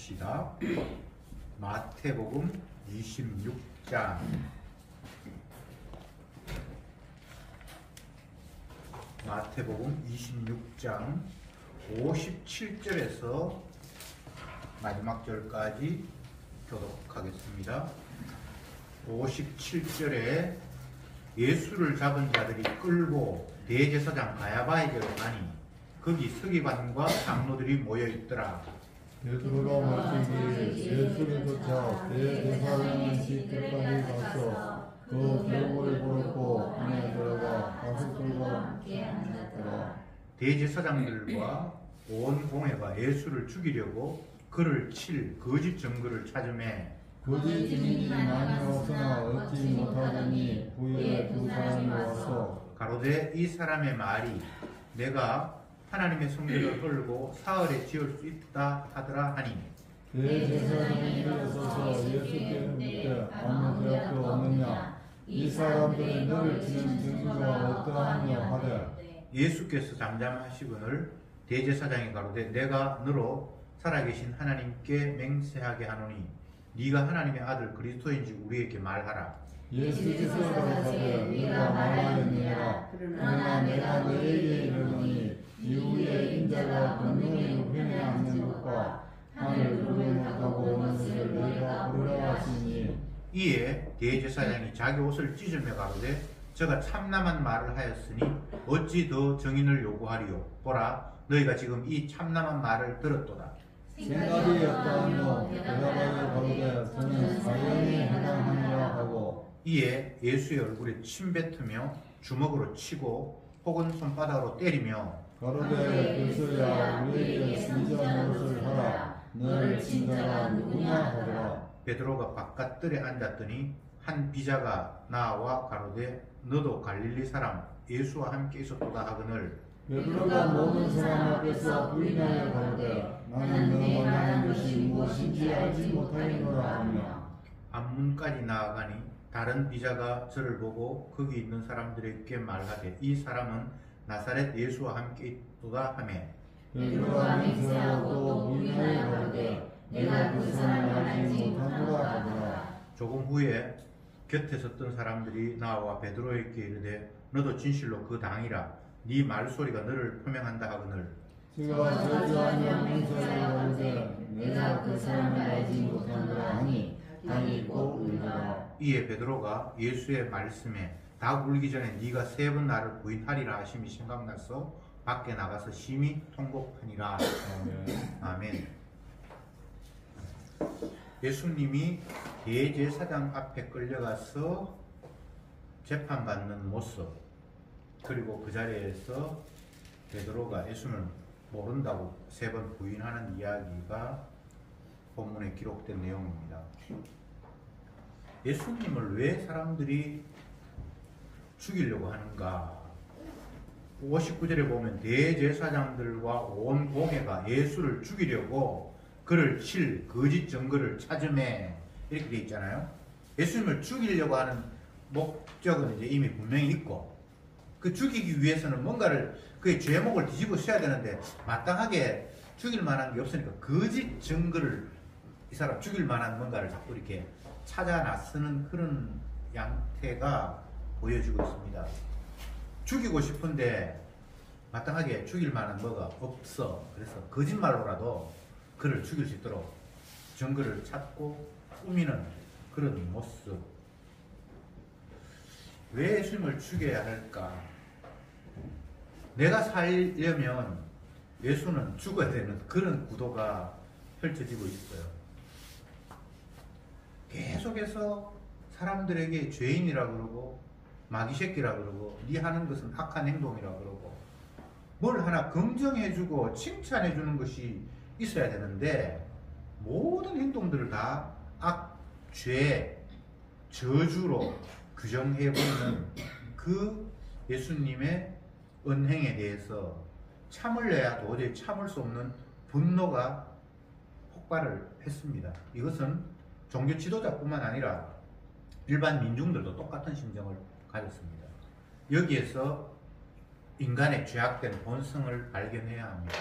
봅시다. 마태복음 26장. 마태복음 26장 57절에서 마지막 절까지 교독하겠습니다. 57절에 예수를 잡은 자들이 끌고 대제사장 가야바에게로 가니 거기 서기관과 장로들이 모여 있더라. 베드로가 말씀이 예수를 쫓아 대제사장의 시께까지 가서 그 벽을 부르고 안에 들어가 가족들과 함께 앉았더라. 대제사장들과 온 공회가 예수를 죽이려고 그를 칠 거짓 증거를 찾으매 거짓 증인이 많이 없으나 얻지 못하더니 후에 두 사람이 와서 가로되 이 사람의 말이 내가 하나님의 성전을 헐고 사흘에 지을 수 있다 하더라 하니 대제사장이 일어서서 예수께 묻되 아무 대학도 없느냐 이 사람들은 너를 치는 증거가 어떠하냐 하되 예수께서 잠잠하시거늘 대제사장이 가로되 내가 너로 살아계신 하나님께 맹세하게 하노니 네가 하나님의 아들 그리스도인지 우리에게 말하라. 예수께서 가라사대 네가 말하였느니라. 그러나 내가 너에게 이르노니 이후에 인자가 권능을 회에 앉는 것과 하늘 구름을 타고 오는 것을 너희가 보리라 하시니 이에 대제사장이 자기 옷을 찢으며 가로되 저가 참남한 말을 하였으니 어찌 더 증인을 요구하리요. 보라 너희가 지금 이 참남한 말을 들었도다. 생각이 어떠하며 대답하여 가로되 저는 사형에 해당하니라 하고 이에 예수의 얼굴에 침 뱉으며 주먹으로 치고 혹은 손바닥으로 때리며 가로되 그리스도야 우리에게 진짜 노릇을 하라. 너를 친 자가 누구냐 하더라. 베드로가 바깥들에 앉았더니 한 비자가 나와 가로되 너도 갈릴리 사람 예수와 함께 있었도다 하거늘 베드로가 모든 사람 앞에서 부인하여 가로되 나는 너 말하는 것이 무엇인지 알지 못하겠노라 하며 앞문까지 나아가니 다른 비자가 저를 보고 거기 있는 사람들에게 말하되 이 사람은 나사렛 예수와 함께 있도다 하며 베드로가 맹세하고 또 부인하여 가로되 내가 그 사람을 알지 못하노라 하더라. 조금 후에 곁에 섰던 사람들이 나와 베드로에게 이르되 너도 진실로 그 당이라 네 말소리가 너를 표명한다 하거늘 제가 저주하며 맹세하여 가로되 내가 그 사람을 알지 못하노라 하니 달이 꼭 울더라. 이에 베드로가 예수의 말씀에 닭 울기 전에 네가 3번 나를 부인하리라 하심이 생각나서 밖에 나가서 심히 통곡하니라. 아멘. 예수님이 대제사장 앞에 끌려가서 재판받는 모습 그리고 그 자리에서 베드로가 예수를 모른다고 3번 부인하는 이야기가 본문에 기록된 내용입니다. 예수님을 왜 사람들이 죽이려고 하는가? 59절에 보면 대제사장들과 온 공회가 예수를 죽이려고 그를 칠 거짓 증거를 찾으매 이렇게 돼 있잖아요. 예수님을 죽이려고 하는 목적은 이제 이미 분명히 있고 그 죽이기 위해서는 뭔가를 그의 죄목을 뒤집어 써야 되는데 마땅하게 죽일 만한 게 없으니까 거짓 증거를 이 사람 죽일 만한 뭔가를 자꾸 이렇게 찾아 나서는 그런 양태가 보여지고 있습니다. 죽이고 싶은데 마땅하게 죽일 만한 뭐가 없어. 그래서 거짓말로라도 그를 죽일 수 있도록 증거를 찾고 꾸미는 그런 모습. 왜 예수님을 죽여야 할까? 내가 살려면 예수는 죽어야 되는 그런 구도가 펼쳐지고 있어요. 계속해서 사람들에게 죄인이라 그러고 마귀새끼라 그러고 네 하는 것은 악한 행동이라 그러고 뭘 하나 긍정해주고 칭찬해주는 것이 있어야 되는데 모든 행동들을 다 악, 죄, 저주로 규정해버리는 그 예수님의 은행에 대해서 참을 내야 도저히 참을 수 없는 분노가 폭발을 했습니다. 이것은 종교 지도자뿐만 아니라 일반 민중들도 똑같은 심정을 가졌습니다. 여기에서 인간의 죄악된 본성을 발견해야 합니다.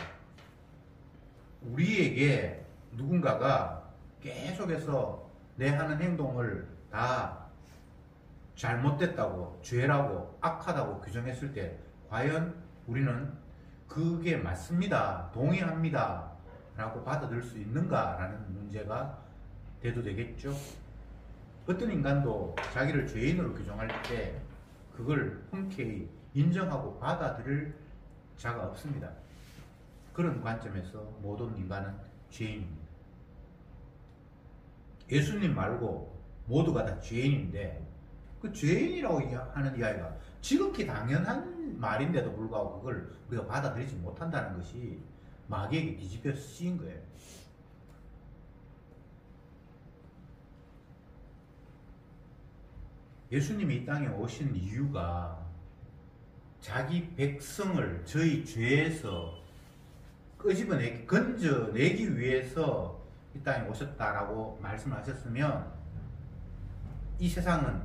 우리에게 누군가가 계속해서 내 하는 행동을 다 잘못됐다고, 죄라고, 악하다고 규정했을 때 과연 우리는 그게 맞습니다, 동의합니다 라고 받아들일 수 있는가라는 문제가 대두되겠죠. 어떤 인간도 자기를 죄인으로 규정할 때 그걸 흔쾌히 인정하고 받아들일 자가 없습니다. 그런 관점에서 모든 인간은 죄인입니다. 예수님 말고 모두가 다 죄인인데 그 죄인이라고 하는 이야기가 지극히 당연한 말인데도 불구하고 그걸 우리가 받아들이지 못한다는 것이 마귀에게 뒤집혀 쓰인 거예요. 예수님이 이 땅에 오신 이유가 자기 백성을 저희 죄에서 건져내기 위해서 이 땅에 오셨다라고 말씀하셨으면 이 세상은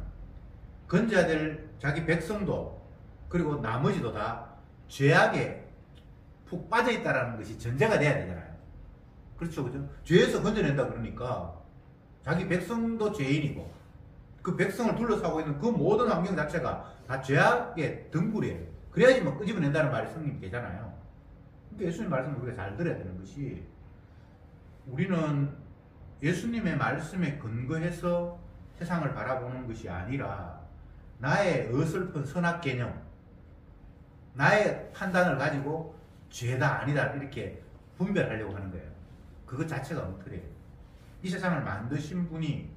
건져야 될 자기 백성도 그리고 나머지도 다 죄악에 푹 빠져있다라는 것이 전제가 돼야 되잖아요. 그렇죠, 그죠? 죄에서 건져낸다 그러니까 자기 백성도 죄인이고 그 백성을 둘러싸고 있는 그 모든 환경 자체가 다 죄악의 등불이에요. 그래야지 뭐 끄집어낸다는 말이 성립이 되잖아요. 그러니까 예수님 말씀을 우리가 잘 들어야 되는 것이 우리는 예수님의 말씀에 근거해서 세상을 바라보는 것이 아니라 나의 어설픈 선악 개념, 나의 판단을 가지고 죄다 아니다 이렇게 분별하려고 하는 거예요. 그것 자체가 엉터리예요. 이 세상을 만드신 분이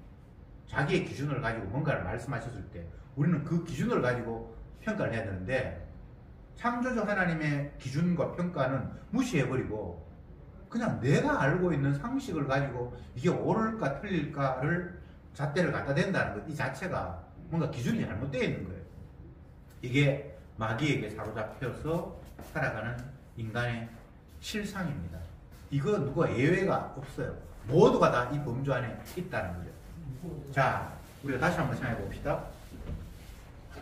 자기의 기준을 가지고 뭔가를 말씀하셨을 때 우리는 그 기준을 가지고 평가를 해야 되는데 창조주 하나님의 기준과 평가는 무시해버리고 그냥 내가 알고 있는 상식을 가지고 이게 옳을까 틀릴까를 잣대를 갖다 댄다는 것 이 자체가 뭔가 기준이 잘못되어 있는 거예요. 이게 마귀에게 사로잡혀서 살아가는 인간의 실상입니다. 이거 누가 예외가 없어요. 모두가 다 이 범주 안에 있다는 거죠. 자, 우리가 다시 한번 생각해 봅시다.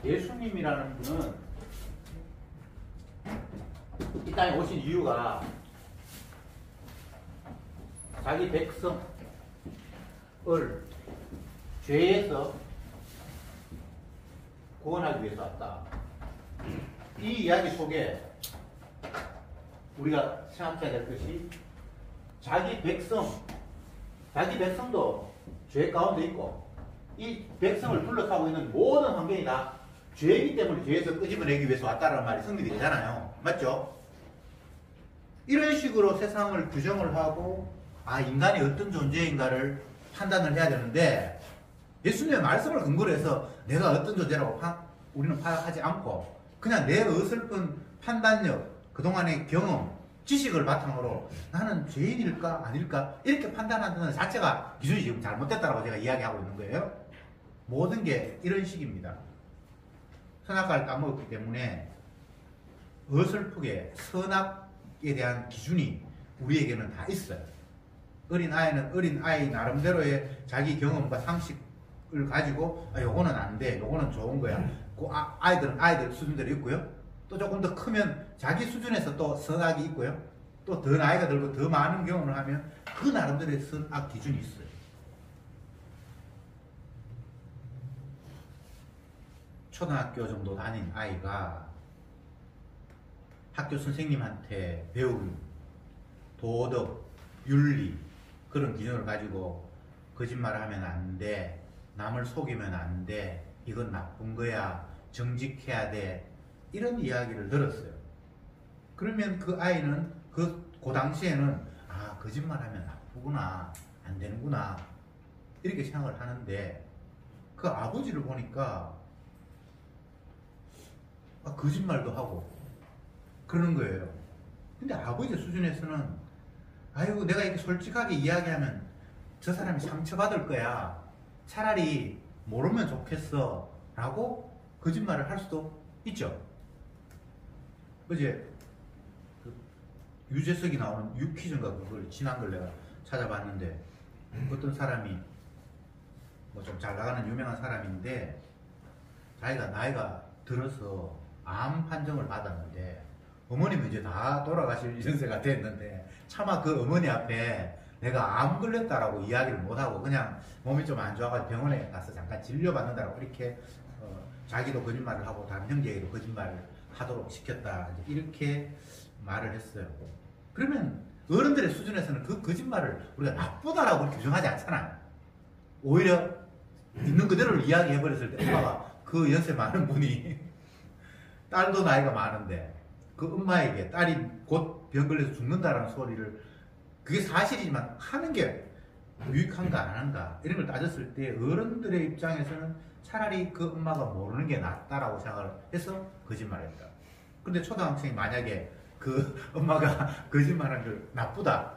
예수님이라는 분은 이 땅에 오신 이유가 자기 백성을 죄에서 구원하기 위해서 왔다. 이 이야기 속에 우리가 생각해야 될 것이 자기 백성도 죄 가운데 있고 이 백성을 둘러싸고 있는 모든 환경이 다 죄이기 때문에 죄에서 끄집어내기 위해서 왔다는 말이 성립이 되잖아요. 맞죠? 이런 식으로 세상을 규정을 하고 인간이 어떤 존재인가를 판단을 해야 되는데 예수님의 말씀을 근거로 해서 내가 어떤 존재라고 우리는 파악하지 않고 그냥 내 어설픈 판단력, 그동안의 경험, 지식을 바탕으로 나는 죄인일까 아닐까 이렇게 판단하는 자체가 기준이 지금 잘못됐다고 제가 이야기하고 있는 거예요. 모든 게 이런 식입니다. 선악과를 따먹었기 때문에 어설프게 선악에 대한 기준이 우리에게는 다 있어요. 어린아이는 어린아이 나름대로의 자기 경험과 상식을 가지고 요거는 안 돼, 요거는 좋은 거야. 그 아이들은 아이들 수준대로 있고요. 또 조금 더 크면 자기 수준에서 또 선악이 있고요. 또 더 나이가 들고 더 많은 경험을 하면 그 나름대로의 선악 기준이 있어요. 초등학교 정도 다닌 아이가 학교 선생님한테 배운 도덕, 윤리 그런 기준을 가지고 거짓말을 하면 안 돼, 남을 속이면 안 돼, 이건 나쁜 거야, 정직해야 돼 이런 이야기를 들었어요. 그러면 그 아이는 그 당시에는 거짓말하면 나쁘구나, 안 되는구나 이렇게 생각을 하는데 그 아버지를 보니까 거짓말도 하고 그러는 거예요. 근데 아버지 수준에서는 아이고 내가 이렇게 솔직하게 이야기하면 저 사람이 상처받을 거야, 차라리 모르면 좋겠어 라고 거짓말을 할 수도 있죠. 어제 유재석이 나오는 유퀴즈인가 그걸 지난 걸 내가 찾아봤는데 어떤 사람이 뭐 좀 잘 나가는 유명한 사람인데 자기가 나이가 들어서 암 판정을 받았는데 어머님은 이제 다 돌아가실 연세가 됐는데 차마 그 어머니 앞에 내가 암 걸렸다라고 이야기를 못하고 그냥 몸이 좀 안 좋아가지고 병원에 가서 잠깐 진료받는다라고 이렇게 자기도 거짓말을 하고 다른 형제에게도 거짓말을 하도록 시켰다 이렇게 말을 했어요. 그러면 어른들의 수준에서는 그 거짓말을 우리가 나쁘다라고 규정하지 않잖아요. 오히려 있는 그대로를 이야기해버렸을 때 엄마가 그 연세 많은 분이 딸도 나이가 많은데 그 엄마에게 딸이 곧 병 걸려서 죽는다라는 소리를 그게 사실이지만 하는 게 유익한가 안 한가 이런 걸 따졌을 때 어른들의 입장에서는 차라리 그 엄마가 모르는 게 낫다라고 생각을 해서 거짓말을 했다. 근데 초등학생이 만약에 그 엄마가 거짓말한 걸 나쁘다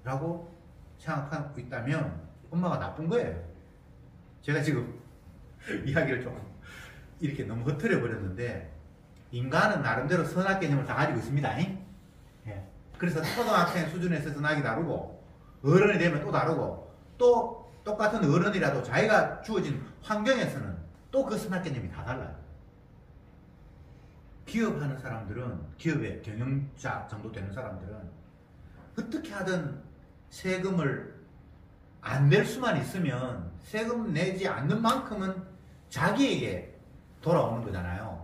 라고 생각하고 있다면 엄마가 나쁜 거예요. 제가 지금 이야기를 좀 이렇게 너무 흐트려 버렸는데 인간은 나름대로 선악 개념을 다 가지고 있습니다. 예. 그래서 초등학생 수준에서 선악이 다르고 어른이 되면 또 다르고 또 똑같은 어른이라도 자기가 주어진 환경에서는 또 그 선악 개념이 다 달라요. 기업하는 사람들은 기업의 경영자 정도 되는 사람들은 어떻게 하든 세금을 안 낼 수만 있으면 세금 내지 않는 만큼은 자기에게 돌아오는 거잖아요.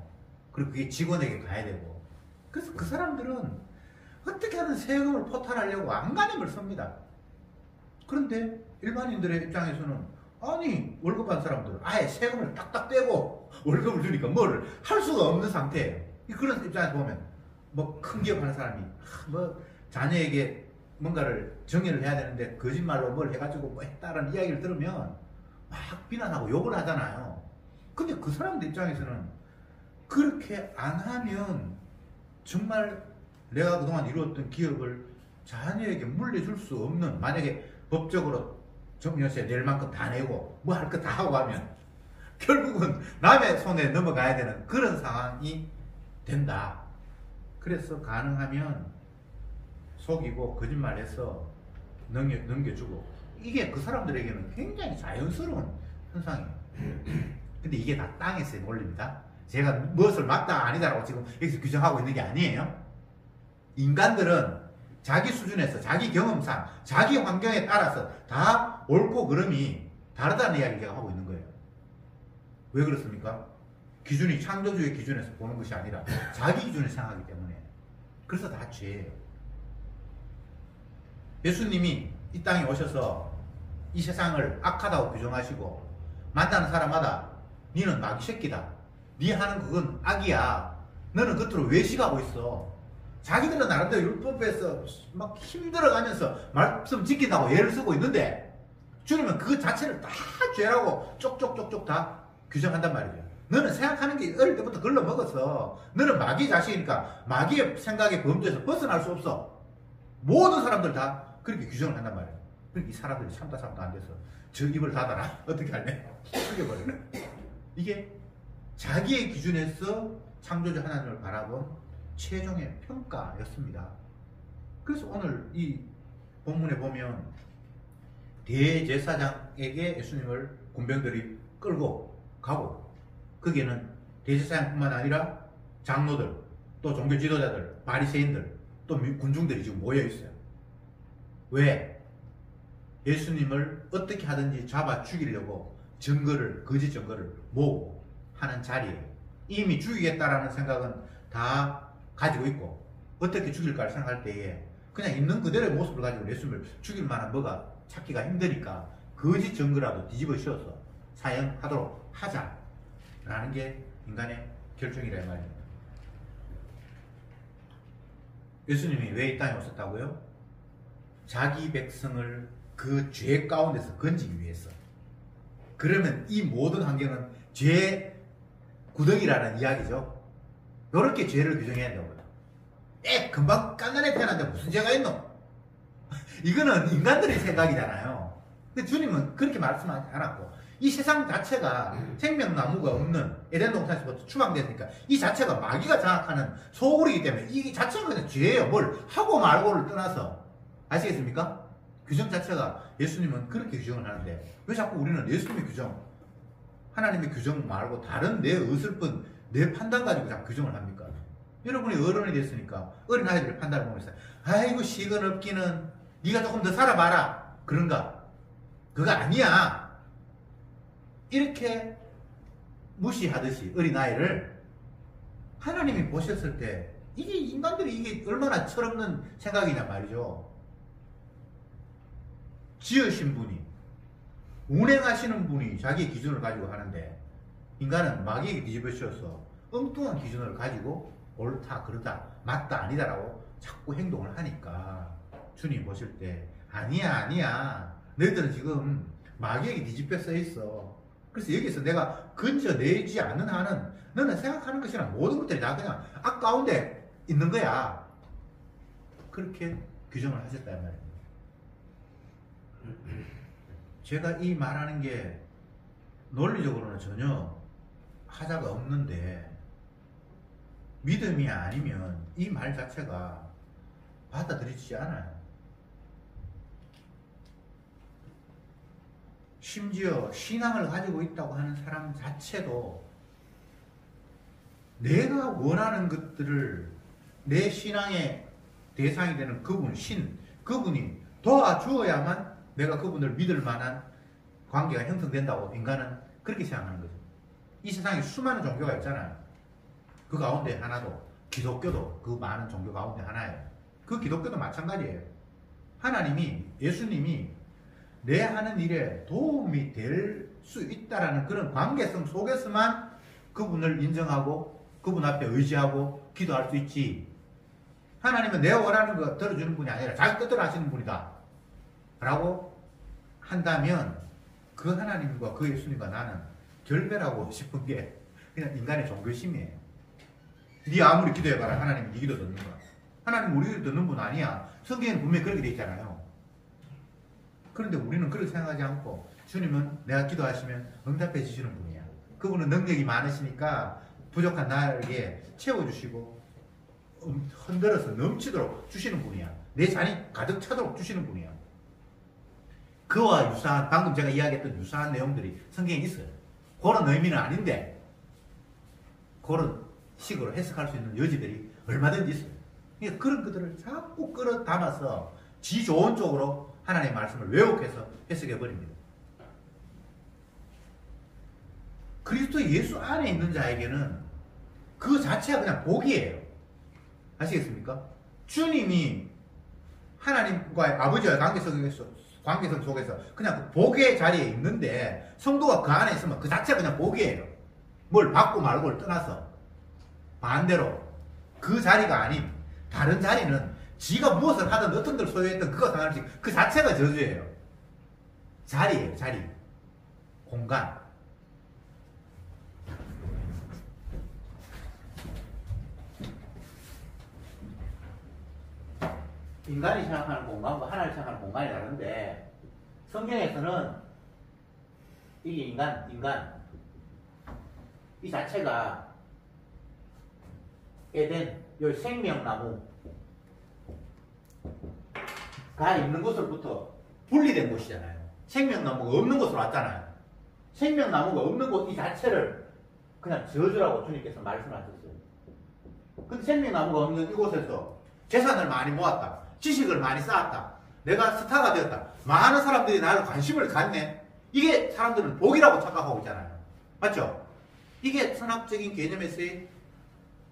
그리고 그게 직원에게 가야 되고. 그래서 그 사람들은 어떻게 하든 세금을 포탈하려고 안간힘을 씁니다. 그런데 일반인들의 입장에서는 아니 월급 받는 사람들은 아예 세금을 딱딱 떼고 월급을 주니까 뭘 할 수가 없는 상태예요. 그런 입장에서 보면 뭐 큰 기업 하는 사람이 뭐 자녀에게 뭔가를 정의를 해야 되는데 거짓말로 뭘 해가지고 뭐 했다라는 이야기를 들으면 막 비난하고 욕을 하잖아요. 근데 그 사람들 입장에서는 그렇게 안 하면 정말 내가 그동안 이루었던 기업을 자녀에게 물려줄 수 없는, 만약에 법적으로 정년세 낼 만큼 다 내고 뭐 할 거 다 하고 하면 결국은 남의 손에 넘어가야 되는 그런 상황이 된다. 그래서 가능하면 속이고 거짓말해서 넘겨주고, 이게 그 사람들에게는 굉장히 자연스러운 현상이에요. 근데 이게 다 땅에서의 논리입니다. 제가 무엇을 맞다 아니다라고 지금 여기서 규정하고 있는 게 아니에요. 인간들은 자기 수준에서 자기 경험상 자기 환경에 따라서 다 옳고 그름이 다르다는 이야기를 제가 하고 있는 거예요. 왜 그렇습니까? 기준이 창조주의 기준에서 보는 것이 아니라 자기 기준에서 생각하기 때문에. 그래서 다 죄예요. 예수님이 이 땅에 오셔서 이 세상을 악하다고 규정하시고 만나는 사람마다 니는 마귀 새끼다, 니 하는 그건 악이야, 너는 겉으로 외식하고 있어. 자기들은 나름대로 율법에서 막 힘들어가면서 말씀 지킨다고 예를 쓰고 있는데 주님은 그 자체를 다 죄라고 쪽쪽쪽쪽 다 규정한단 말이죠. 너는 생각하는 게 어릴 때부터 걸러 먹었어. 너는 마귀 자식이니까 마귀의 생각의 범죄에서 벗어날 수 없어. 모든 사람들 다 그렇게 규정을 한단 말이에요. 그러니까 이 사람들이 참다 안 돼서 저 입을 닫아라. 어떻게 할래? 죽여버려요. 이게 자기의 기준에서 창조주 하나님을 바라본 최종의 평가였습니다. 그래서 오늘 이 본문에 보면 대제사장에게 예수님을 군병들이 끌고 가고, 거기에는 대제사장뿐만 아니라 장로들, 또 종교 지도자들, 바리새인들, 또 군중들이 지금 모여 있어요. 왜? 예수님을 어떻게 하든지 잡아 죽이려고 증거를, 거짓 증거를 모으고 하는 자리에 이미 죽이겠다라는 생각은 다 가지고 있고, 어떻게 죽일까를 생각할 때에 그냥 있는 그대로의 모습을 가지고 예수님을 죽일 만한 뭐가 찾기가 힘드니까 거짓 증거라도 뒤집어 씌워서 사형하도록 하자라는 게 인간의 결정이라 이 말입니다. 예수님이 왜 이 땅에 오셨다고요? 자기 백성을 그 죄 가운데서 건지기 위해서. 그러면 이 모든 환경은 죄 구덩이라는 이야기죠. 이렇게 죄를 규정해야 된다고요. 금방 깐난에 태어났는데 무슨 죄가 있노? 이거는 인간들의 생각이잖아요. 근데 주님은 그렇게 말씀하지 않았고, 이 세상 자체가 생명나무가 없는 에덴 동산에서부터 추방됐으니까 이 자체가 마귀가 장악하는 소굴이기 때문에 이 자체가 그냥 죄예요. 뭘 하고 말고를 떠나서. 아시겠습니까? 규정 자체가, 예수님은 그렇게 규정을 하는데 왜 자꾸 우리는 예수님의 규정, 하나님의 규정 말고 다른 내 어설픈 내 판단 가지고 자꾸 규정을 합니까? 여러분이 어른이 됐으니까 어린아이들의 판단을 보면서 아이고 시건 없기는 네가 조금 더 살아봐라. 그런가? 그거 아니야. 이렇게 무시하듯이 어린아이를 하나님이 보셨을 때 이게 인간들이 이게 얼마나 철없는 생각이냐 말이죠. 지으신 분이, 운행하시는 분이 자기의 기준을 가지고 하는데 인간은 마귀에게 뒤집어 씌워서 엉뚱한 기준을 가지고 옳다 그르다 맞다 아니다라고 자꾸 행동을 하니까 주님 보실 때 아니야 너희들은 지금 마귀에게 뒤집혀 써 있어. 그래서 여기서 내가 건져내지 않는 한은 너는 생각하는 것이나 모든 것들이 다 그냥 악 가운데 있는 거야. 그렇게 규정을 하셨단 말입니다. 제가 이 말하는 게 논리적으로는 전혀 하자가 없는데 믿음이 아니면 이 말 자체가 받아들이지 않아요. 심지어 신앙을 가지고 있다고 하는 사람 자체도 내가 원하는 것들을 내 신앙의 대상이 되는 그분, 그분이 도와주어야만 내가 그분을 믿을 만한 관계가 형성된다고 인간은 그렇게 생각하는 거죠. 이 세상에 수많은 종교가 있잖아요. 그 가운데 하나도 기독교도 그 많은 종교 가운데 하나예요. 그 기독교도 마찬가지예요. 하나님이, 예수님이 내 하는 일에 도움이 될 수 있다라는 그런 관계성 속에서만 그분을 인정하고 그분 앞에 의지하고 기도할 수 있지. 하나님은 내가 원하는 거 들어주는 분이 아니라 자기 뜻대로 하시는 분이다 라고 한다면 그 하나님과 그 예수님과 나는 결별하고 싶은 게 그냥 인간의 종교심이에요. 네 아무리 기도해봐라 하나님은 네 기도 듣는 거야. 하나님은 우리 기도 듣는 분 아니야. 성경에는 분명히 그렇게 돼 있잖아요. 그런데 우리는 그렇게 생각하지 않고 주님은 내가 기도하시면 응답해 주시는 분이야. 그분은 능력이 많으시니까 부족한 나에게 채워주시고 흔들어서 넘치도록 주시는 분이야. 내 잔이 가득 차도록 주시는 분이야. 그와 유사한, 방금 제가 이야기했던 유사한 내용들이 성경에 있어요. 그런 의미는 아닌데 그런 식으로 해석할 수 있는 여지들이 얼마든지 있어요. 그러니까 그런 것들을 자꾸 끌어 담아서 지 좋은 쪽으로 하나님의 말씀을 왜곡해서 해석해 버립니다. 그리스도 예수 안에 있는 자에게는 그 자체가 그냥 복이에요. 아시겠습니까? 주님이 하나님과의 아버지와의 관계성 속에서 그냥 그 복의 자리에 있는데 성도가 그 안에 있으면 그 자체가 그냥 복이에요. 뭘 받고 말고를 떠나서 반대로 그 자리가 아닌 다른 자리는 지가 무엇을 하든 어떤 걸 소유했든 그거 상관없이 그 자체가 저주예요. 자리예요. 자리. 공간. 인간이 생각하는 공간과 하나님이 생각하는 공간이 다른데 성경에서는 이게 인간 이 자체가 에덴, 요 생명나무가 있는 곳으로부터 분리된 곳이잖아요. 생명나무가 없는 곳으로 왔잖아요. 생명나무가 없는 곳 이 자체를 그냥 저주라고 주님께서 말씀하셨어요. 근데 생명나무가 없는 이곳에서 재산을 많이 모았다. 지식을 많이 쌓았다. 내가 스타가 되었다. 많은 사람들이 나를 관심을 갖네. 이게 사람들은 복이라고 착각하고 있잖아요. 맞죠? 이게 선학적인 개념에서의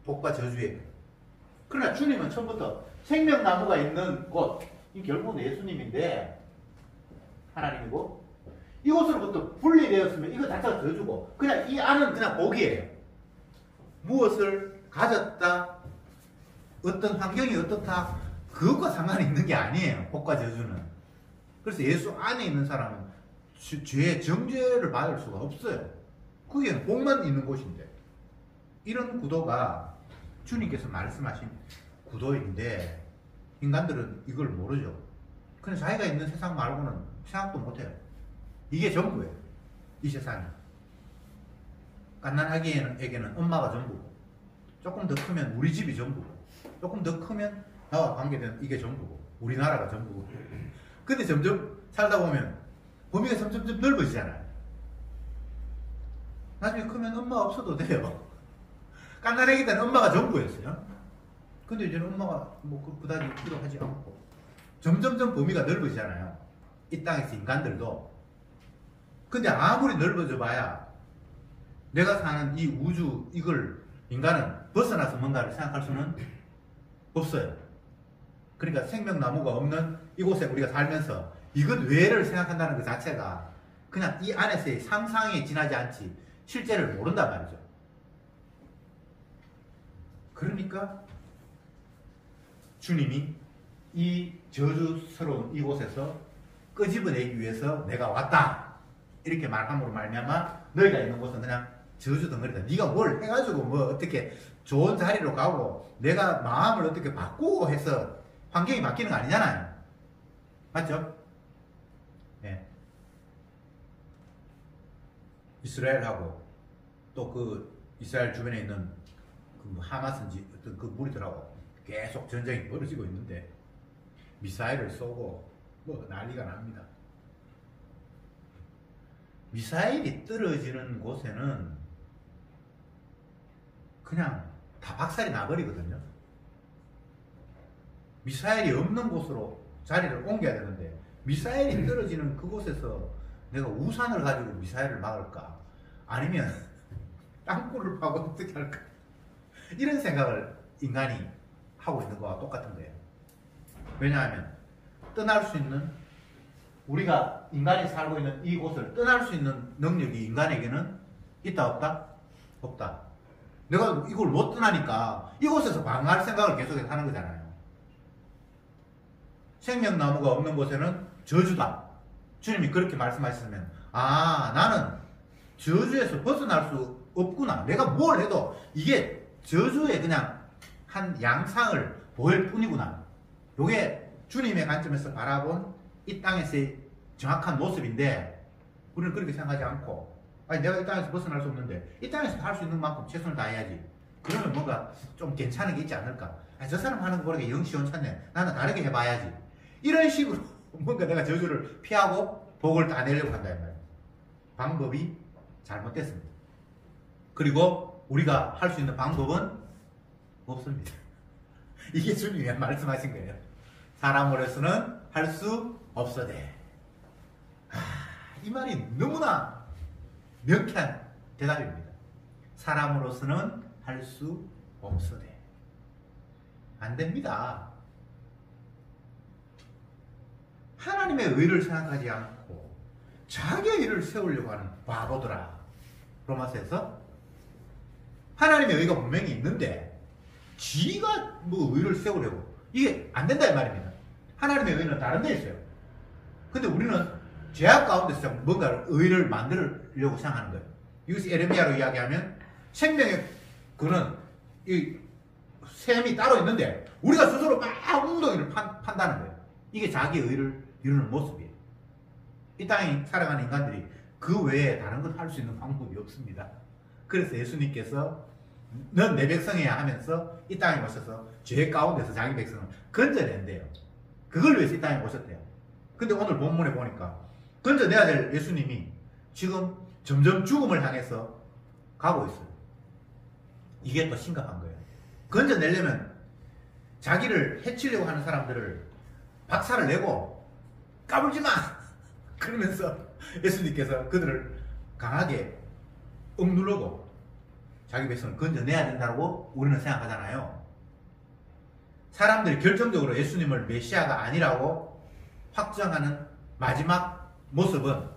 복과 저주예요. 그러나 주님은 처음부터 생명나무가 있는 곳, 이 결국은 예수님인데 하나님이고 이곳으로부터 분리되었으면 이거 자체가 저주고 그냥 이 안은 그냥 복이에요. 무엇을 가졌다, 어떤 환경이 어떻다, 그것과 상관이 있는 게 아니에요. 복과 저주는. 그래서 예수 안에 있는 사람은 죄의 정죄를 받을 수가 없어요. 그게 복만 있는 곳인데. 이런 구도가 주님께서 말씀하신 구도인데 인간들은 이걸 모르죠. 그냥 자기가 있는 세상 말고는 생각도 못해요. 이게 전부예요. 이 세상이. 갓난아기에게는 엄마가 전부고 조금 더 크면 우리 집이 전부고 조금 더 크면 나와 관계된 이게 전부고 우리나라가 전부고. 근데 점점 살다 보면 범위가 점점 넓어지잖아요. 나중에 크면 엄마 없어도 돼요. 갓난아기 때는 엄마가 전부였어요. 근데 이제는 엄마가 뭐 그다지 필요하지 않고 점점점 범위가 넓어지잖아요. 이 땅에서 인간들도. 근데 아무리 넓어져 봐야 내가 사는 이 우주 이걸 인간은 벗어나서 뭔가를 생각할 수는 없어요. 그러니까 생명나무가 없는 이곳에 우리가 살면서 이것 외를 생각한다는 것 자체가 그냥 이 안에서의 상상에 지나지 않지 실제를 모른단 말이죠. 그러니까 주님이 이 저주스러운 이곳에서 끄집어내기 위해서 내가 왔다 이렇게 말함으로 말미암아 너희가 있는 곳은 그냥 저주 덩어리다. 네가 뭘 해가지고 뭐 어떻게 좋은 자리로 가고 내가 마음을 어떻게 바꾸고 해서 환경이 바뀌는 거 아니잖아요. 맞죠? 네. 이스라엘하고 또 그 이스라엘 주변에 있는 그 하마스인지 어떤 그 무리들하고 계속 전쟁이 벌어지고 있는데 미사일을 쏘고 뭐 난리가 납니다. 미사일이 떨어지는 곳에는 그냥 다 박살이 나버리거든요. 미사일이 없는 곳으로 자리를 옮겨야 되는데 미사일이 떨어지는 그곳에서 내가 우산을 가지고 미사일을 막을까? 아니면 땅굴을 파고 어떻게 할까? 이런 생각을 인간이 하고 있는 거와 똑같은 거예요. 왜냐하면 떠날 수 있는 우리가 인간이 살고 있는 이곳을 떠날 수 있는 능력이 인간에게는 있다 없다? 없다. 내가 이걸 못 떠나니까 이곳에서 방어할 생각을 계속해서 하는 거잖아요. 생명나무가 없는 곳에는 저주다. 주님이 그렇게 말씀하셨으면 나는 저주에서 벗어날 수 없구나. 내가 뭘 해도 이게 저주의 그냥 한 양상을 보일 뿐이구나. 이게 주님의 관점에서 바라본 이 땅에서의 정확한 모습인데 우리는 그렇게 생각하지 않고 내가 이 땅에서 벗어날 수 없는데 이 땅에서 할 수 있는 만큼 최선을 다해야지. 그러면 뭔가 좀 괜찮은 게 있지 않을까. 저 사람 하는 거 보니까 영 시원찮네. 나는 다르게 해봐야지. 이런 식으로 뭔가 내가 저주를 피하고 복을 따내려고 한다 이 말이에요. 방법이 잘못됐습니다. 그리고 우리가 할 수 있는 방법은 없습니다. 이게 주님이 말씀하신 거예요. 사람으로서는 할 수 없어대. 이 말이 너무나 명쾌한 대답입니다. 사람으로서는 할 수 없어대. 안 됩니다. 하나님의 의를 생각하지 않고 자기의 의를 세우려고 하는 바보들아. 로마서에서 하나님의 의가 분명히 있는데 지가 뭐 의를 세우려고 이게 안 된다 이 말입니다. 하나님의 의는 다른 데 있어요. 근데 우리는 죄악 가운데서 뭔가 의를 만들려고 생각하는 거예요. 이것이 에레미야로 이야기하면 생명의 그는 이 셈이 따로 있는데 우리가 스스로 막 웅덩이를 판다는 거예요. 이게 자기 의를 이루는 모습이에요. 이 땅에 살아가는 인간들이 그 외에 다른 것 할 수 있는 방법이 없습니다. 그래서 예수님께서 넌 내 백성이야 하면서 이 땅에 오셔서 죄 가운데서 자기 백성을 건져낸대요. 그걸 위해서 이 땅에 오셨대요. 근데 오늘 본문에 보니까 건져내야 될 예수님이 지금 점점 죽음을 향해서 가고 있어요. 이게 또 심각한 거예요. 건져내려면 자기를 해치려고 하는 사람들을 박살을 내고 까불지 마! 그러면서 예수님께서 그들을 강하게 억누르고 자기 백성을 건져내야 된다고 우리는 생각하잖아요. 사람들이 결정적으로 예수님을 메시아가 아니라고 확정하는 마지막 모습은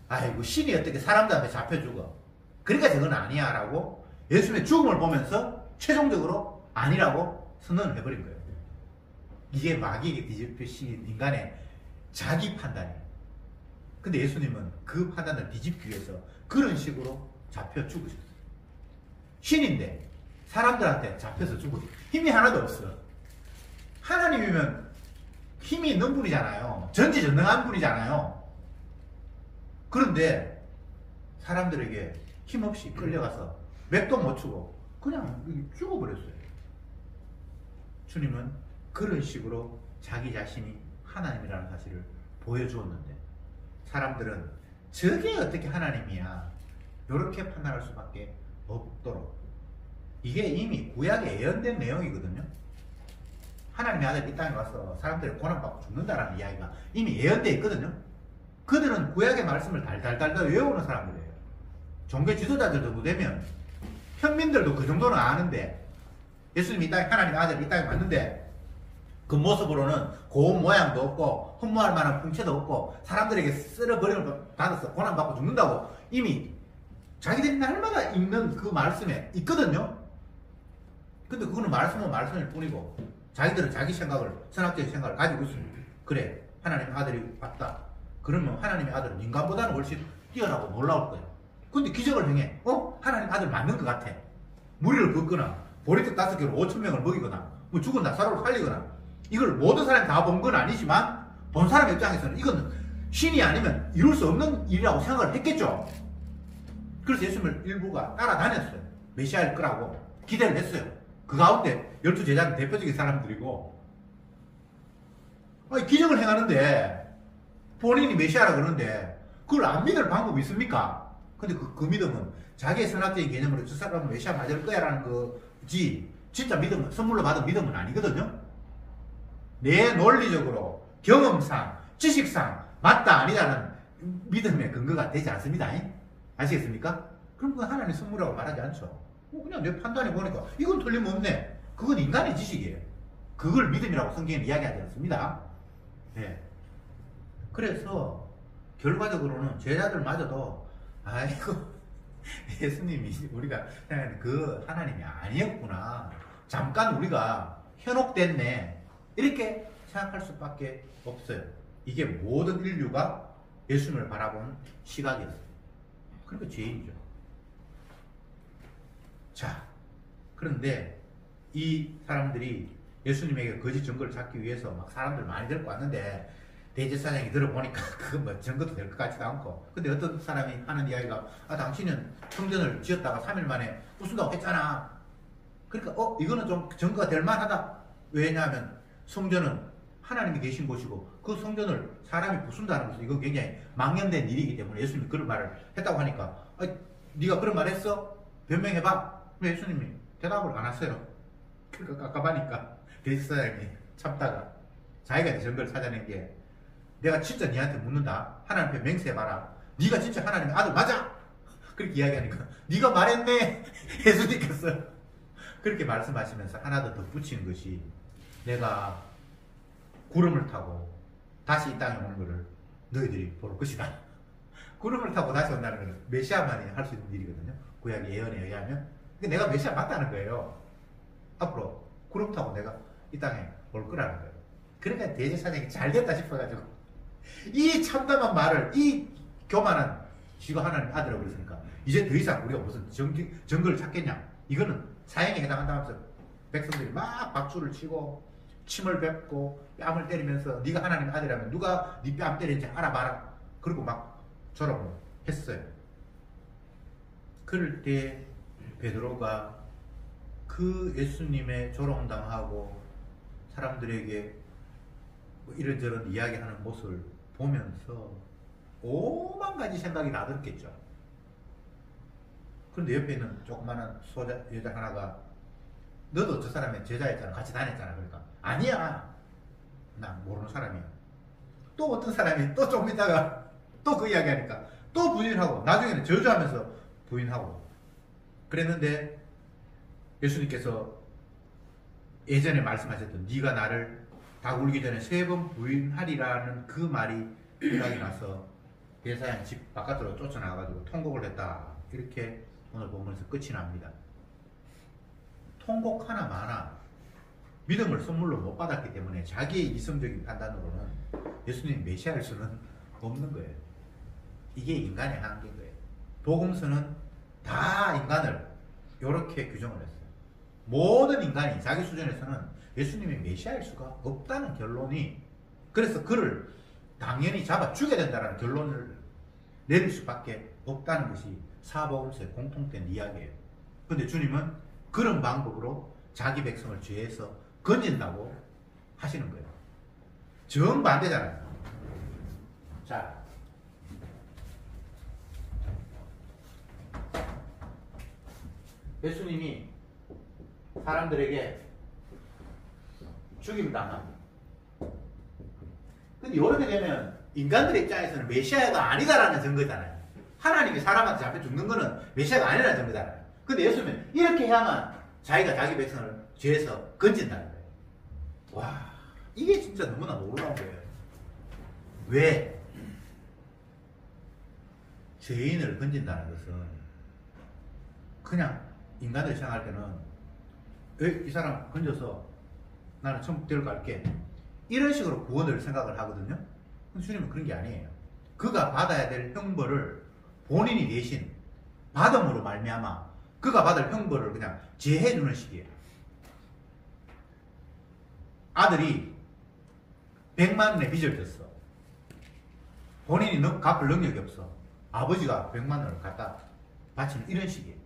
아이고 신이 어떻게 사람들한테 잡혀 죽어. 그러니까 저건 아니야 라고 예수님의 죽음을 보면서 최종적으로 아니라고 선언을 해버린 거예요. 이게 마귀에게 뒤집히신 인간의 자기 판단이에요. 근데 예수님은 그 판단을 뒤집기 위해서 그런 식으로 잡혀 죽으셨어요. 신인데 사람들한테 잡혀서 죽어. 힘이 하나도 없어. 하나님이면 힘이 있는 분이잖아요. 전지전능한 분이잖아요. 그런데 사람들에게 힘없이 끌려가서 맥도 못 추고 그냥 죽어버렸어요. 주님은 그런 식으로 자기 자신이 하나님이라는 사실을 보여주었는데 사람들은 저게 어떻게 하나님이야 이렇게 판단할 수밖에 없도록 이게 이미 구약에 예언된 내용이거든요. 하나님의 아들이 이 땅에 와서 사람들의 고난받고 죽는다라는 이야기가 이미 예언되어 있거든요. 그들은 구약의 말씀을 달달달달 외우는 사람들이에요. 종교 지도자들도 보되면 평민들도 그 정도는 아는데, 예수님이 이 땅에, 하나님의 아들이 이 땅에 왔는데 그 모습으로는 고운 모양도 없고 흠모할 만한 풍채도 없고 사람들에게 쓸어버림을 받아서 고난받고 죽는다고 이미 자기들이 날마다 읽는 그 말씀에 있거든요. 근데 그거는 말씀일 뿐이고 자기들은 자기 생각을, 선악적인 생각을 가지고 있습니다. 그래, 하나님의 아들이 왔다. 그러면 하나님의 아들은 인간보다는 훨씬 뛰어나고 놀라울 거예요. 근데 기적을 행해. 하나님 아들 맞는 것 같아. 무리를 긋거나 보리떡 5개로 5,000명을 먹이거나 뭐 죽은 나사로를 살리거나, 이걸 모든 사람이 다 본 건 아니지만 본 사람 입장에서는 이건 신이 아니면 이룰 수 없는 일이라고 생각을 했겠죠. 그래서 예수님을 일부가 따라다녔어요. 메시아일 거라고 기대를 했어요. 그 가운데 12제자는 대표적인 사람들이고, 기적을 행하는데 본인이 메시아라 그러는데 그걸 안 믿을 방법이 있습니까? 근데 그 믿음은 자기의 선악적인 개념으로 저 사람은 메시아 맞을 거야 라는 거지, 진짜 믿음은, 선물로 받은 믿음은 아니거든요. 내 논리적으로 경험상 지식상 맞다 아니다는 믿음의 근거가 되지 않습니다. 아시겠습니까? 그럼 그건 하나님의 선물이라고 말하지 않죠. 그냥 내 판단해 보니까 이건 틀림없네. 그건 인간의 지식이에요. 그걸 믿음이라고 성경에는 이야기하지 않습니다. 네. 그래서 결과적으로는 제자들마저도 아이고 예수님이 우리가 그 하나님이 아니었구나, 잠깐 우리가 현혹됐네, 이렇게 생각할 수밖에 없어요. 이게 모든 인류가 예수님을 바라보는 시각이었어요. 그러니까 죄인이죠. 자, 그런데 이 사람들이 예수님에게 거짓 증거를 찾기 위해서 막 사람들 많이 데리고 왔는데 대제사장이 들어보니까 그건 뭐 증거도 될 것 같지도 않고, 근데 어떤 사람이 하는 이야기가 당신은 성전을 지었다가 3일 만에 부순다고 했잖아. 그러니까 이거는 좀 증거가 될 만하다. 왜냐하면 성전은 하나님이 계신 곳이고 그 성전을 사람이 부순다는 것은 이거 굉장히 망연된 일이기 때문에 예수님이 그런 말을 했다고 하니까 네가 그런 말 했어? 변명해봐. 예수님이 대답을 안 하세요. 그러니까 깝깝하니까 대제사장이 참다가 자기가 증거를 찾아낸 게, 내가 진짜 니한테 묻는다. 하나님 앞에 맹세해봐라. 네가 진짜 하나님의 아들 맞아? 그렇게 이야기하니까 네가 말했네. 예수님께서 그렇게 말씀하시면서 하나 더 덧붙이는 것이, 내가 구름을 타고 다시 이 땅에 오는 것을 너희들이 볼 것이다. 구름을 타고 다시 온다는 것은 메시아만이 할 수 있는 일이거든요. 구약의 예언에 의하면. 근데 내가 메시아 맞다는 거예요. 앞으로 구름 타고 내가 이 땅에 올 거라는 거예요. 그러니까 대제사장이 잘 됐다 싶어가지고 이 참담한 말을, 이 교만한 쥐가 하나님 아들이라고 그랬으니까 이제 더 이상 우리가 무슨 증거를 찾겠냐, 이거는 사형에 해당한다면서 백성들이 막 박수를 치고 침을 뱉고 뺨을 때리면서 네가 하나님 아들이라면 누가 네 뺨 때리는지 알아봐라. 그리고 막 저러고 했어요. 그럴 때 베드로가 그 예수님의 조롱당하고 사람들에게 뭐 이런저런 이야기하는 모습을 보면서 오만 가지 생각이 나들었겠죠. 그런데 옆에 있는 조그마한 여자 하나가, 너도 저 사람의 제자였잖아, 같이 다녔잖아. 그러니까 아니야, 난 모르는 사람이야. 또 어떤 사람이 또 조금 있다가 또 그 이야기 하니까 또 부인하고 나중에는 저주하면서 부인하고 그랬는데, 예수님께서 예전에 말씀하셨던 네가 나를 닭 울기 전에 3번 부인하리라는 그 말이 생각이 나서 대사장 집 바깥으로 쫓아나가지고 통곡을 했다. 이렇게 오늘 본문에서 끝이 납니다. 통곡 하나 마나 믿음을 선물로 못 받았기 때문에 자기의 이성적인 판단으로는 예수님 메시아일 수는 없는 거예요. 이게 인간의 한계인 거예요. 복음서는 다 인간을 이렇게 규정을 했어요. 모든 인간이 자기 수준에서는 예수님이 메시아일 수가 없다는 결론이, 그래서 그를 당연히 잡아 죽여야 된다는 결론을 내릴 수밖에 없다는 것이 사복음서의 공통된 이야기예요. 근데 주님은 그런 방법으로 자기 백성을 죄에서 건진다고 하시는 거예요. 정반대잖아요. 자, 예수님이 사람들에게 죽임을 당합니다. 근데 이렇게 되면 인간들의 입장에서는 메시아가 아니다라는 증거잖아요. 하나님이 사람한테 잡혀 죽는 거는 메시아가 아니라는 증거잖아요. 근데 예수님은 이렇게 해야만 자기가 자기 백성을 죄에서 건진다는 거예요. 와, 이게 진짜 너무나 놀라운 거예요. 왜? 죄인을 건진다는 것은 그냥 인간들이 생각할 때는 이 사람 건져서 나는 천국 데리고 갈게, 이런 식으로 구원을 생각을 하거든요. 근데 주님은 그런 게 아니에요. 그가 받아야 될 형벌을 본인이 대신 받음으로 말미암아 그가 받을 형벌을 그냥 제해 주는 식이에요. 아들이 100만 원의 빚을 졌어. 본인이 갚을 능력이 없어. 아버지가 100만 원을 갖다 바치는 이런 식이에요.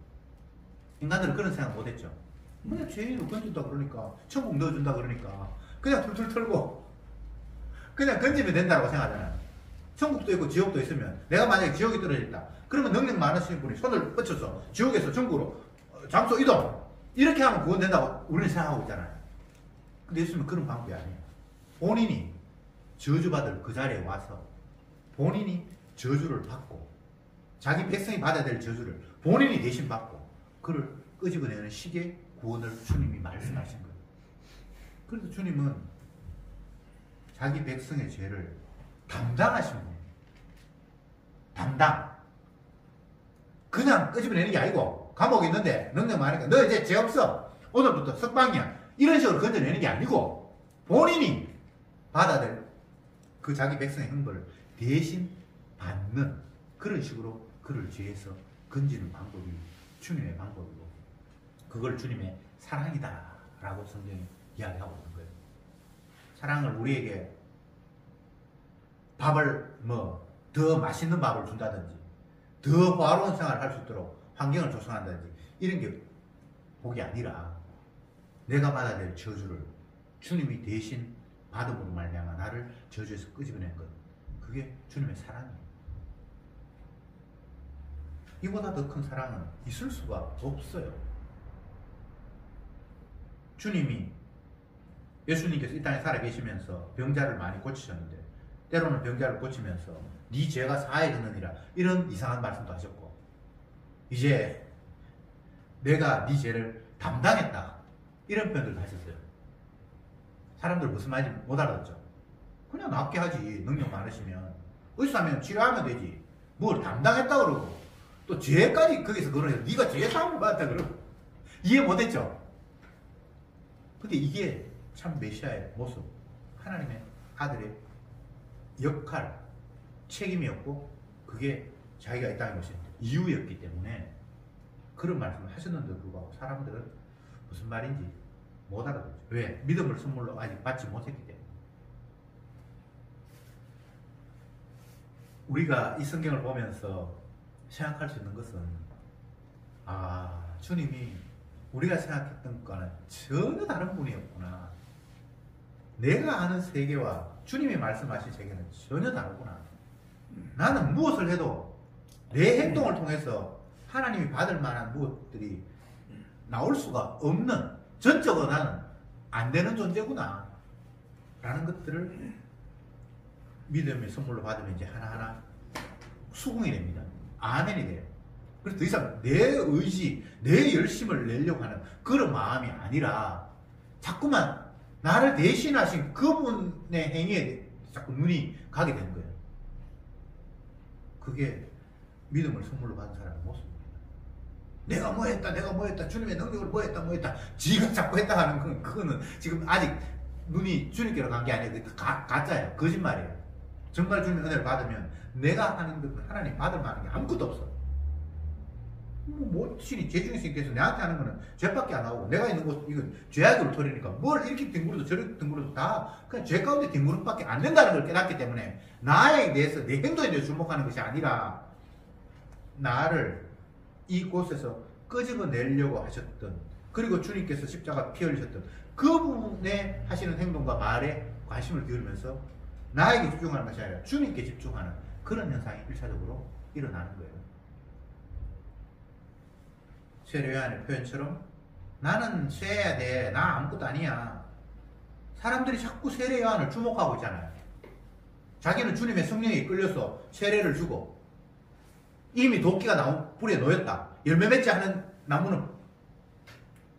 인간들은 그런 생각 못했죠. 그냥 죄인을 건진다 그러니까, 천국 넣어준다 그러니까 그냥 툴툴 털고 그냥 건지면 된다고 생각하잖아요. 천국도 있고 지옥도 있으면 내가 만약에 지옥에 떨어졌다 그러면 능력 많으신 분이 손을 뻗쳐서 지옥에서 천국으로 장소 이동, 이렇게 하면 구원된다고 우리는 생각하고 있잖아요. 근데 예수님은 그런 방법이 아니에요. 본인이 저주받을 그 자리에 와서 본인이 저주를 받고 자기 백성이 받아야 될 저주를 본인이 대신 받고 그를 끄집어내는 식의 구원을 주님이 말씀하신 거예요. 그래서 주님은 자기 백성의 죄를 담당하신 분이에요. 담당. 그냥 끄집어내는 게 아니고, 감옥에 있는데 능력 많으니까 너 이제 죄 없어, 오늘부터 석방이야, 이런 식으로 건져내는 게 아니고 본인이 받아야 될 그 자기 백성의 형벌을 대신 받는 그런 식으로 그를 죄에서 건지는 방법이 주님의 방법이고, 그걸 주님의 사랑이다 라고 성경이 이야기하고 있는 거예요. 사랑을 우리에게 밥을 더 맛있는 밥을 준다든지 더 호화로운 생활을 할 수 있도록 환경을 조성한다든지 이런 게 복이 아니라 내가 받아야 될 저주를 주님이 대신 받음으로 말미암아 나를 저주에서 끄집어낸 것, 그게 주님의 사랑이에요. 이보다 더 큰 사랑은 있을 수가 없어요. 예수님께서 이 땅에 살아 계시면서 병자를 많이 고치셨는데 때로는 병자를 고치면서 네 죄가 사해졌느니라 이런 이상한 말씀도 하셨고, 이제 내가 네 죄를 담당했다 이런 표현들도 하셨어요. 사람들 무슨 말인지 못 알아듣죠. 그냥 낫게 하지, 능력 많으시면 의사면 치료하면 되지, 뭘 담당했다 그러고 또 죄까지 거기서 그러냐, 네가 죄 사함을 받았다 그러고 이해 못했죠. 근데 이게 참 메시아의 모습, 하나님의 아들의 역할, 책임이었고, 그게 자기가 이 땅에 오신 이유였기 때문에 그런 말씀을 하셨는데도 불구하고 사람들은 무슨 말인지 못 알아듣죠. 왜? 믿음을 선물로 아직 받지 못했기 때문에. 우리가 이 성경을 보면서 생각할 수 있는 것은, 주님이 우리가 생각했던 것과는 전혀 다른 분이었구나. 내가 아는 세계와 주님이 말씀하신 세계는 전혀 다르구나. 나는 무엇을 해도 내 행동을 통해서 하나님이 받을 만한 무엇들이 나올 수가 없는, 전적으로 나는 안 되는 존재구나 라는 것들을 믿음의 선물로 받으면 이제 하나하나 수긍이 됩니다. 아멘이 돼요. 그래서 더 이상 내 의지, 내 열심을 내려고 하는 그런 마음이 아니라 자꾸만 나를 대신하신 그분의 행위에 자꾸 눈이 가게 되는 거예요. 그게 믿음을 선물로 받은 사람의 모습입니다. 내가 뭐 했다, 주님의 능력으로 뭐 했다, 지가 자꾸 했다 하는 그거는 지금 아직 눈이 주님께로 간 게 아니에요. 가짜예요. 거짓말이에요. 정말 주님의 은혜를 받으면 내가 하는 것은 하나님 받을 만한 게 아무것도 없어. 신이 죄 중에 있겠어. 내한테 하는 거는 죄밖에 안 나오고, 내가 있는 곳 이건 죄악으로 토리니까 뭘 이렇게 뒹굴어도 저렇게 뒹굴어도 다 그냥 죄 가운데 뒹구름밖에 안 된다는 걸 깨닫기 때문에 나에 대해서, 내 행동에 대해서 주목하는 것이 아니라 나를 이곳에서 끄집어내려고 하셨던, 그리고 주님께서 십자가 피 흘리셨던 그분의 하시는 행동과 말에 관심을 기울이면서 나에게 집중하는 것이 아니라 주님께 집중하는 그런 현상이 1차적으로 일어나는 거예요. 세례요한의 표현처럼 나는 쇠해야 돼, 나 아무것도 아니야, 사람들이 자꾸 세례 요한을 주목하고 있잖아요. 자기는 주님의 성령에 이끌려서 세례를 주고 이미 도끼가 나무 불에 놓였다. 열매 맺지 않은 나무는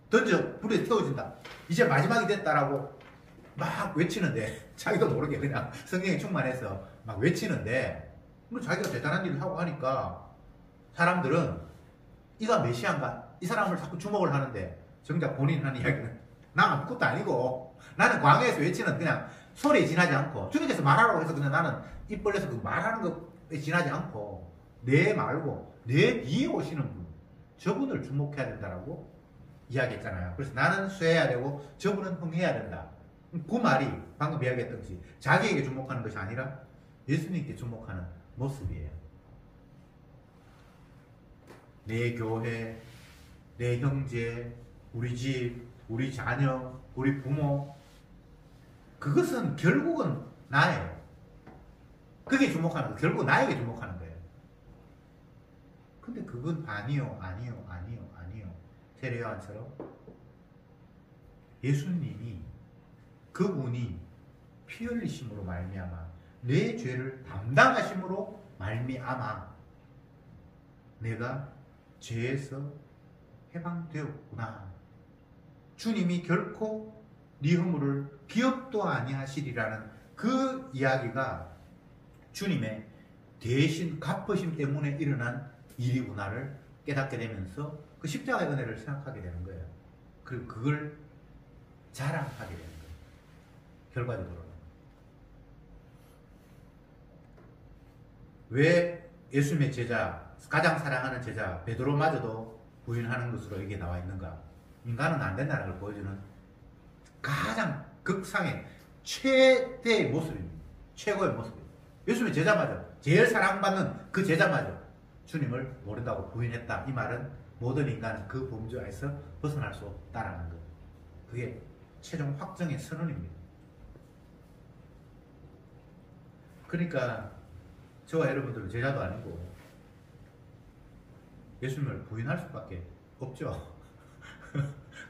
던져 불에 태워진다. 이제 마지막이 됐다라고 막 외치는데 자기도 모르게 그냥 성령에 충만해서 막 외치는데 자기가 대단한 일을 하고 하니까 사람들은 이가 메시아인가? 이 사람을 자꾸 주목을 하는데 정작 본인 하는 이야기는 나 아무것도 아니고 나는 광야에서 외치는 그냥 소리에 지나지 않고 주님께서 말하라고 해서 그냥 나는 입 벌려서 그 말하는 것에 지나지 않고 내 말고 내 뒤에 오시는 분 저분을 주목해야 된다라고 이야기했잖아요. 그래서 나는 쇠해야 되고 저분은 흥해야 된다. 그 말이 방금 이야기했듯이 자기에게 주목하는 것이 아니라 예수님께 주목하는 모습이에요. 내 교회, 내 형제, 우리 집, 우리 자녀, 우리 부모 그것은 결국은 나예요. 그게 주목하는 거 결국 나에게 주목하는 거예요. 근데 그건 아니요. 세례 요한처럼 예수님이 그분이 피 흘리심으로 말미암아 내 죄를 담당하심으로 말미암아 내가 죄에서 해방되었구나. 주님이 결코 네 허물을 기억도 아니하시리라는 그 이야기가 주님의 대신 갚으심 때문에 일어난 일이구나를 깨닫게 되면서 그 십자가의 은혜를 생각하게 되는 거예요. 그리고 그걸 자랑하게 되는 거예요. 결과적으로는. 왜 예수님의 제자, 가장 사랑하는 제자 베드로마저도 부인하는 것으로 이게 나와 있는가? 인간은 안 된다는 걸 보여주는 가장 극상의 최대의 모습입니다. 최고의 모습입니다. 예수님의 제자마저, 제일 사랑받는 그 제자마저 주님을 모른다고 부인했다. 이 말은 모든 인간은 그 범주에서 벗어날 수 없다라는 것. 그게 최종 확정의 선언입니다. 그러니까 저와 여러분들은 제자도 아니고 예수님을 부인할 수밖에 없죠.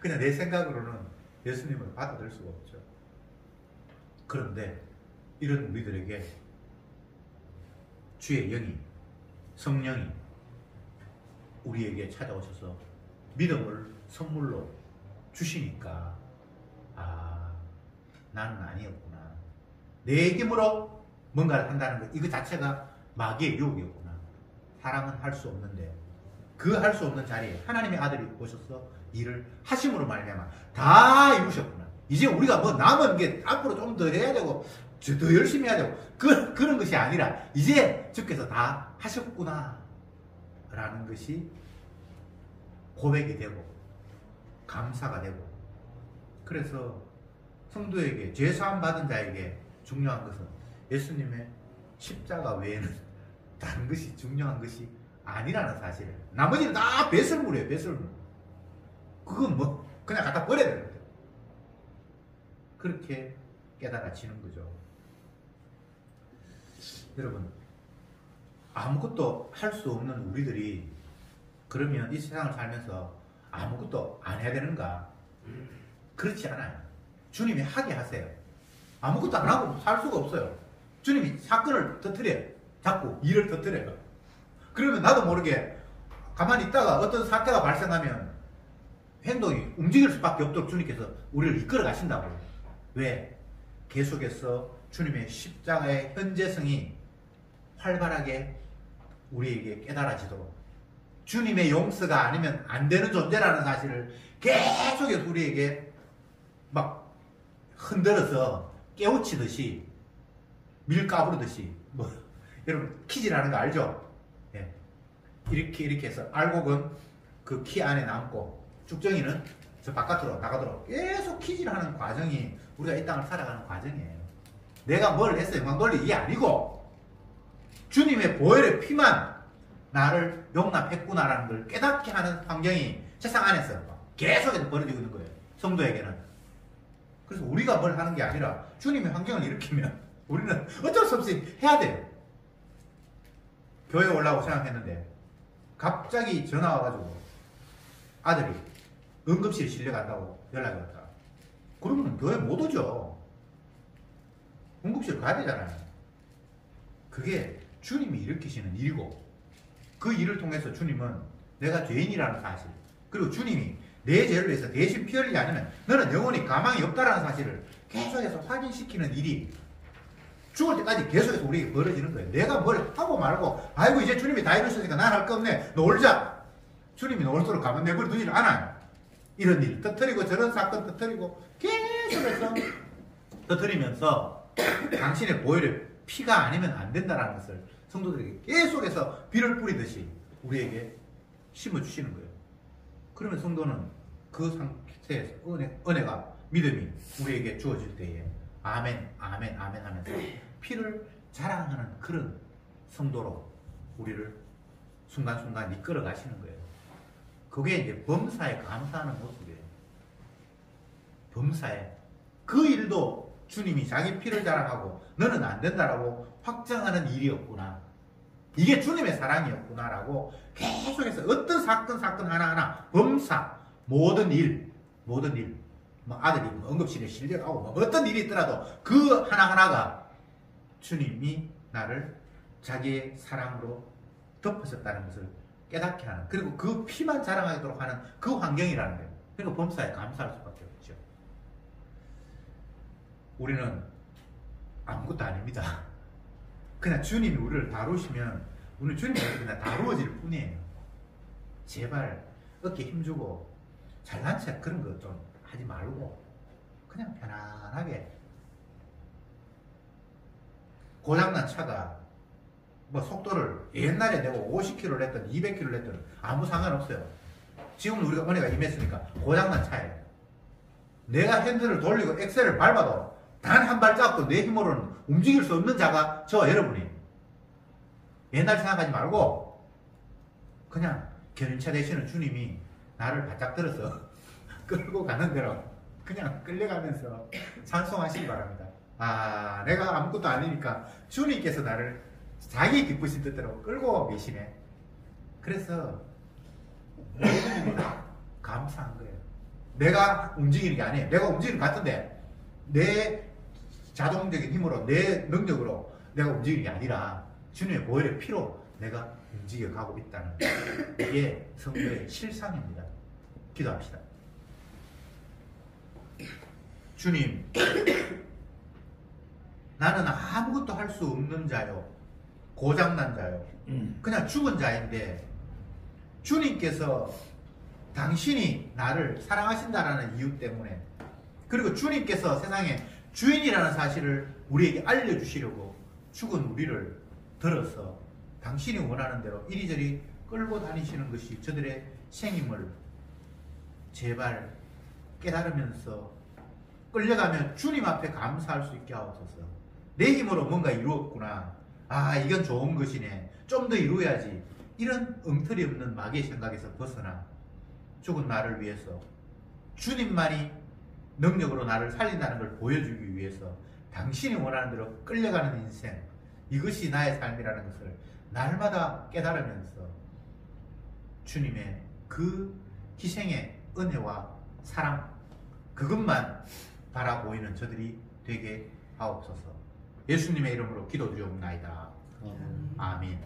그냥 내 생각으로는 예수님을 받아들일 수가 없죠. 그런데 이런 우리들에게 주의 영이, 성령이 우리에게 찾아오셔서 믿음을 선물로 주시니까 나는 아니었구나. 내 힘으로 뭔가를 한다는 것, 이거 자체가 마귀의 유혹이었구나. 사람은 할 수 없는데 그 할 수 없는 자리에 하나님의 아들이 오셔서 일을 하심으로 말미암아 다 이루셨구나. 이제 우리가 뭐 남은 게 앞으로 좀 더 해야 되고 더 열심히 해야 되고 그런 것이 아니라 이제 주께서 다 하셨구나 라는 것이 고백이 되고 감사가 되고, 그래서 성도에게, 죄사함 받은 자에게 중요한 것은 예수님의 십자가 외에는 다른 것이 중요한 것이 아니라는 사실을. 나머지는 다 배설물이에요. 배설물. 그건 뭐 그냥 갖다 버려야 되는 거죠. 그렇게 깨달아지는 거죠. 여러분, 아무것도 할 수 없는 우리들이 그러면 이 세상을 살면서 아무것도 안 해야 되는가? 그렇지 않아요. 주님이 하게 하세요. 아무것도 안 하고 살 수가 없어요. 주님이 사건을 터뜨려요. 자꾸 일을 터뜨려요. 그러면 나도 모르게 가만히 있다가 어떤 사태가 발생하면 행동이 움직일 수밖에 없도록 주님께서 우리를 이끌어 가신다고요. 왜? 계속해서 주님의 십자가의 현재성이 활발하게 우리에게 깨달아지도록, 주님의 용서가 아니면 안 되는 존재라는 사실을 계속해서 우리에게 막 흔들어서 깨우치듯이, 밀 까부르듯이, 뭐 여러분 키질하는 거 알죠? 예. 이렇게 해서 알곡은 그 키 안에 남고 쭉정이는 저 바깥으로 나가도록 계속 키질하는 과정이 우리가 이 땅을 살아가는 과정이에요. 내가 뭘 했어 영광 돌리 이게 아니고 주님의 보혈의 피만 나를 용납했구나라는 걸 깨닫게 하는 환경이 세상 안에서 계속해서 벌어지고 있는 거예요. 성도에게는. 그래서 우리가 뭘 하는 게 아니라 주님의 환경을 일으키면 우리는 어쩔 수 없이 해야 돼요. 교회 오려고 생각했는데 갑자기 전화 와가지고 아들이 응급실에 실려간다고 연락이 왔다. 그러면 교회 못 오죠. 응급실 가야 되잖아요. 그게 주님이 일으키시는 일이고, 그 일을 통해서 주님은 내가 죄인이라는 사실, 그리고 주님이 내 죄를 위해서 대신 피 흘리지 않으면 너는 영원히 가망이 없다라는 사실을 계속해서 확인시키는 일이 죽을 때까지 계속해서 우리에게 벌어지는 거예요. 내가 뭘 하고 말고, 아이고 이제 주님이 다 이루셨으니까 난 할 거 없네, 놀자. 주님이 놀도록 가면 내버려 두지를 않아요. 이런 일 터뜨리고 저런 사건 터뜨리고 계속해서 터뜨리면서 당신의 보혈에 피가 아니면 안 된다는 것을 성도들에게 계속해서 비를 뿌리듯이 우리에게 심어주시는 거예요. 그러면 성도는 그 상태에서 은혜가, 믿음이 우리에게 주어질 때에 아멘, 아멘, 아멘 하면서 피를 자랑하는 그런 성도로 우리를 순간순간 이끌어 가시는 거예요. 그게 이제 범사에 감사하는 모습이에요. 범사에. 그 일도 주님이 자기 피를 자랑하고 너는 안 된다라고 확정하는 일이었구나. 이게 주님의 사랑이었구나라고 계속해서 어떤 사건 하나하나 범사, 모든 일, 뭐 아들이 뭐 응급실에 실려가고 뭐 어떤 일이 있더라도 그 하나하나가 주님이 나를 자기의 사랑으로 덮으셨다는 것을 깨닫게 하는, 그리고 그 피만 자랑하도록 하는 그 환경이라는 거예요. 그러니까 범사에 감사할 수밖에 없죠. 우리는 아무것도 아닙니다. 그냥 주님이 우리를 다루시면 우리 주님이 그냥 다루어질 뿐이에요. 제발 어깨 힘주고 잘난 척 그런 거 좀 하지 말고 그냥 편안하게. 고장난 차가 뭐 속도를 옛날에 내가 50km를 했든 200km를 했든 아무 상관없어요. 지금은 우리가 은혜가 임했으니까 고장난 차예요. 내가 핸들을 돌리고 엑셀을 밟아도 단 한 발짝도 내 힘으로는 움직일 수 없는 자가 저 여러분이. 옛날 생각하지 말고 그냥 견인차 되시는 주님이 나를 바짝 들어서 끌고 가는 대로 그냥 끌려가면서 찬송하시기 바랍니다. 아, 내가 아무것도 아니니까 주님께서 나를 자기 기쁘신 뜻대로 끌고 계시네. 그래서 모든 일이 다 감사한 거예요. 내가 움직이는 게 아니에요. 내가 움직이는 것 같은데 내 자동적인 힘으로, 내 능력으로 내가 움직이는 게 아니라 주님의 보혈의 피로 내가 움직여가고 있다는, 이게 성도의 실상입니다. 기도합시다. 주님, 나는 아무것도 할 수 없는 자요, 고장난 자요, 그냥 죽은 자인데 주님께서 당신이 나를 사랑하신다라는 이유 때문에, 그리고 주님께서 세상에 주인이라는 사실을 우리에게 알려주시려고 죽은 우리를 들어서 당신이 원하는 대로 이리저리 끌고 다니시는 것이 저들의 생임을 제발 깨달으면서 끌려가면 주님 앞에 감사할 수 있게 하옵소서. 내 힘으로 뭔가 이루었구나, 아 이건 좋은 것이네, 좀 더 이루어야지, 이런 엉터리 없는 마귀의 생각에서 벗어나 죽은 나를 위해서 주님만이 능력으로 나를 살린다는 걸 보여주기 위해서 당신이 원하는 대로 끌려가는 인생, 이것이 나의 삶이라는 것을 날마다 깨달으면서 주님의 그 희생의 은혜와 사랑, 그것만 바라보이는 저들이 되게 하옵소서. 예수님의 이름으로 기도드리옵나이다. 아멘.